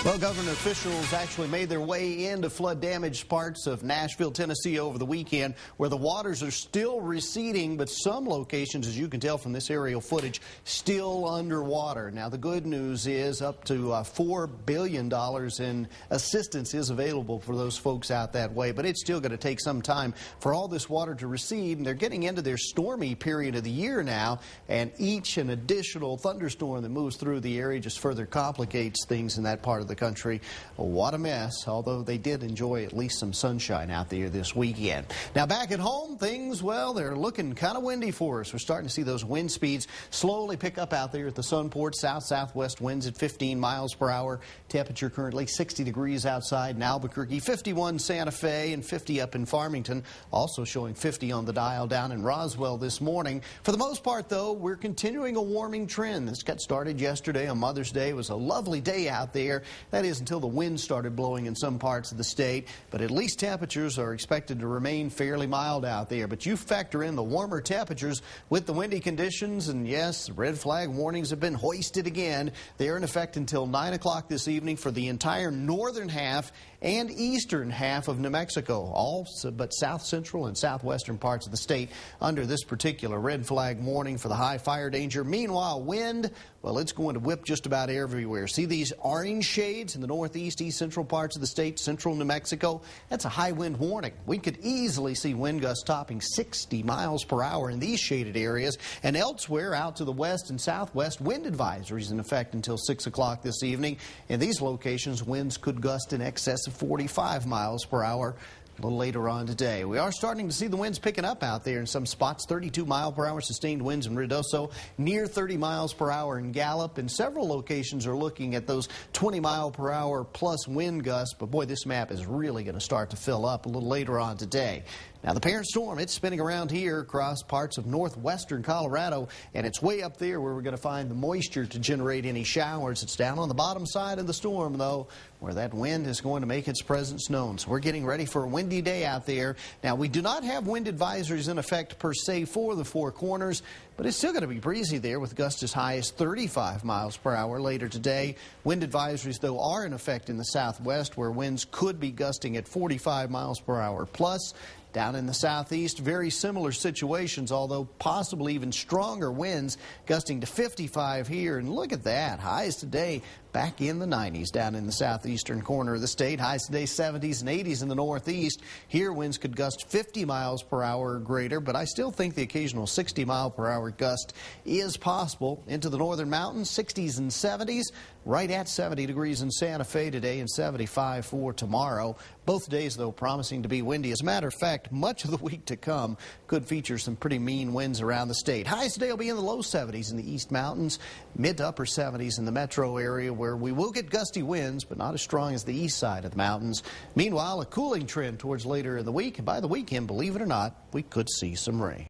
Well, government officials actually made their way into flood-damaged parts of Nashville, Tennessee over the weekend, where the waters are still receding, but some locations, as you can tell from this aerial footage, still underwater. Now, the good news is up to $4 billion in assistance is available for those folks out that way, but it's still going to take some time for all this water to recede, and they're getting into their stormy period of the year now, and each an additional thunderstorm that moves through the area just further complicates things in that part of the country. What a mess, although they did enjoy at least some sunshine out there this weekend. Now back at home, things, well, they're looking kind of windy for us. We're starting to see those wind speeds slowly pick up out there at the Sunport. South-southwest winds at 15 miles per hour. Temperature currently 60 degrees outside in Albuquerque, 51 Santa Fe, and 50 up in Farmington. Also showing 50 on the dial down in Roswell this morning. For the most part, though, we're continuing a warming trend. This got started yesterday on Mother's Day. It was a lovely day out there. That is until the wind started blowing in some parts of the state, but at least temperatures are expected to remain fairly mild out there. But you factor in the warmer temperatures with the windy conditions, and yes, red flag warnings have been hoisted again. They're in effect until 9 o'clock this evening for the entire northern half and eastern half of New Mexico, all but south central and southwestern parts of the state under this particular red flag warning for the high fire danger. Meanwhile, wind, well, it's going to whip just about everywhere. See these orange shades in the northeast, east central parts of the state, central New Mexico? That's a high wind warning. We could easily see wind gusts topping 60 miles per hour in these shaded areas, and elsewhere out to the west and southwest, wind advisories in effect until 6 o'clock this evening. In these locations, winds could gust in excess of 45 miles per hour. A little later on today. We are starting to see the winds picking up out there in some spots. 32 mile per hour sustained winds in Ruidoso, near 30 miles per hour in Gallup, and several locations are looking at those 20 mile per hour plus wind gusts. But boy, this map is really going to start to fill up a little later on today. Now, the parent storm, it's spinning around here across parts of northwestern Colorado, and it's way up there where we're going to find the moisture to generate any showers. It's down on the bottom side of the storm, though, where that wind is going to make its presence known. So we're getting ready for a windy day out there. Now, we do not have wind advisories in effect per se for the Four Corners, but it's still going to be breezy there with gusts as high as 35 miles per hour later today. Wind advisories, though, are in effect in the southwest, where winds could be gusting at 45 miles per hour plus. Down in the southeast, very similar situations, although possibly even stronger winds gusting to 55 here. And look at that, highs today back in the 90s down in the southeastern corner of the state. Highs today 70s and 80s in the northeast. Here winds could gust 50 miles per hour or greater, but I still think the occasional 60 mile per hour gust is possible. Into the northern mountains, 60s and 70s, right at 70 degrees in Santa Fe today and 75 for tomorrow. Both days, though, promising to be windy. As a matter of fact, much of the week to come could feature some pretty mean winds around the state. Highs today will be in the low 70s in the East Mountains, mid to upper 70s in the metro area, where we will get gusty winds, but not as strong as the east side of the mountains. Meanwhile, a cooling trend towards later in the week, and by the weekend, believe it or not, we could see some rain.